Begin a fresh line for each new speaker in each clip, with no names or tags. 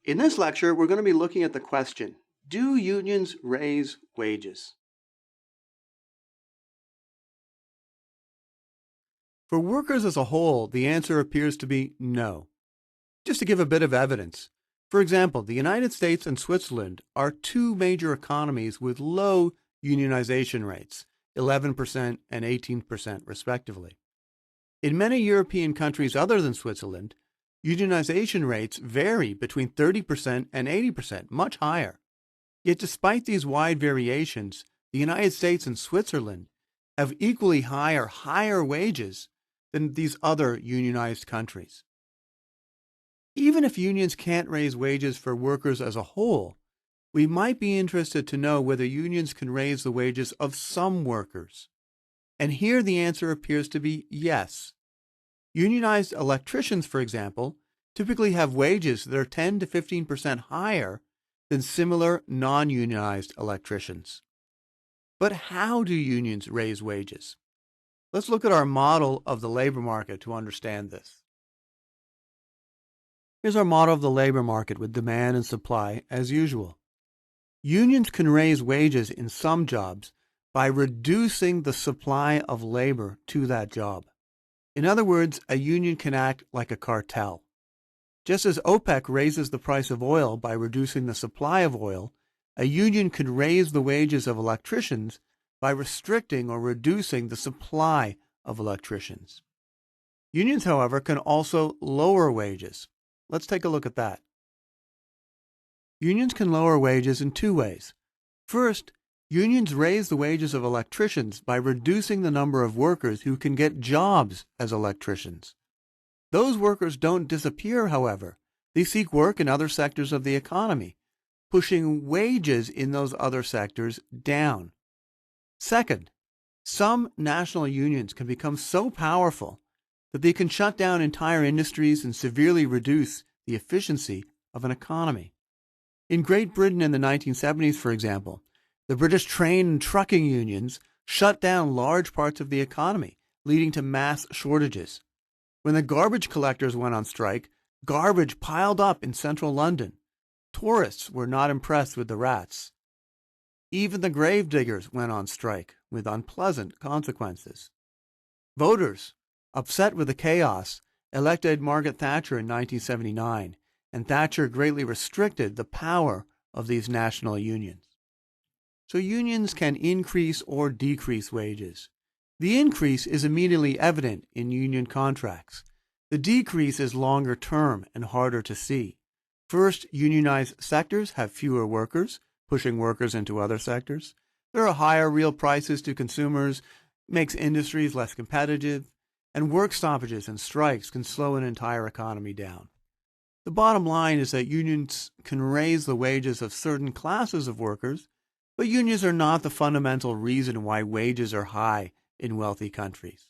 In this lecture, we're going to be looking at the question, do unions raise wages? For workers as a whole, the answer appears to be no. Just to give a bit of evidence, for example, the United States and Switzerland are two major economies with low unionization rates, 11% and 18% respectively. In many European countries other than Switzerland, unionization rates vary between 30% and 80%, much higher. Yet despite these wide variations, the United States and Switzerland have equally higher wages than these other unionized countries. Even if unions can't raise wages for workers as a whole, we might be interested to know whether unions can raise the wages of some workers. And here the answer appears to be yes. Unionized electricians, for example, typically have wages that are 10 to 15% higher than similar non-unionized electricians. But how do unions raise wages? Let's look at our model of the labor market to understand this. Here's our model of the labor market with demand and supply as usual. Unions can raise wages in some jobs by reducing the supply of labor to that job. In other words, a union can act like a cartel. Just as OPEC raises the price of oil by reducing the supply of oil, a union can raise the wages of electricians by restricting or reducing the supply of electricians. Unions, however, can also lower wages. Let's take a look at that. Unions can lower wages in two ways. First, unions raise the wages of electricians by reducing the number of workers who can get jobs as electricians. Those workers don't disappear, however. They seek work in other sectors of the economy, pushing wages in those other sectors down. Second, some national unions can become so powerful that they can shut down entire industries and severely reduce the efficiency of an economy. In Great Britain in the 1970s, for example, the British train and trucking unions shut down large parts of the economy, leading to mass shortages. When the garbage collectors went on strike, garbage piled up in central London. Tourists were not impressed with the rats. Even the grave diggers went on strike, with unpleasant consequences. Voters, upset with the chaos, elected Margaret Thatcher in 1979, and Thatcher greatly restricted the power of these national unions. So unions can increase or decrease wages. The increase is immediately evident in union contracts. The decrease is longer term and harder to see. First, unionized sectors have fewer workers, pushing workers into other sectors. There are higher real prices to consumers, makes industries less competitive, and work stoppages and strikes can slow an entire economy down. The bottom line is that unions can raise the wages of certain classes of workers, but unions are not the fundamental reason why wages are high in wealthy countries.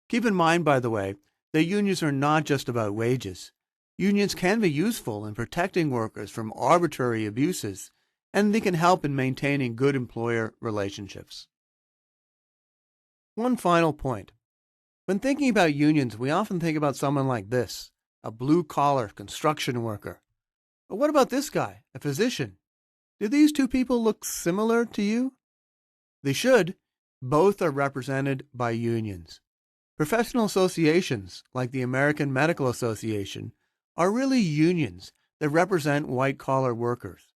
Keep in mind, by the way, that unions are not just about wages. Unions can be useful in protecting workers from arbitrary abuses, and they can help in maintaining good employer relationships. One final point. When thinking about unions, we often think about someone like this, a blue-collar construction worker. But what about this guy, a physician? Do these two people look similar to you? They should. Both are represented by unions. Professional associations, like the American Medical Association, are really unions that represent white-collar workers.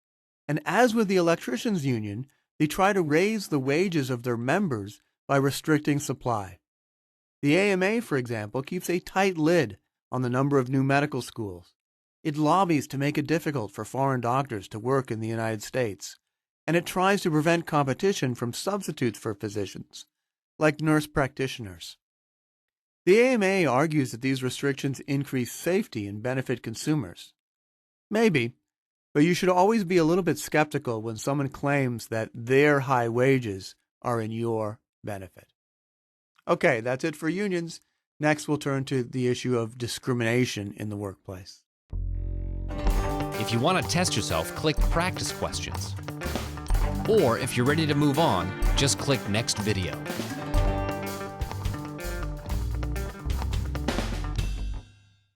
And as with the electricians' union, they try to raise the wages of their members by restricting supply. The AMA, for example, keeps a tight lid on the number of new medical schools. It lobbies to make it difficult for foreign doctors to work in the United States, and it tries to prevent competition from substitutes for physicians, like nurse practitioners. The AMA argues that these restrictions increase safety and benefit consumers. Maybe, but you should always be a little bit skeptical when someone claims that their high wages are in your benefit. Okay, that's it for unions. Next, we'll turn to the issue of discrimination in the workplace.
If you want to test yourself, click Practice Questions. Or if you're ready to move on, just click Next Video.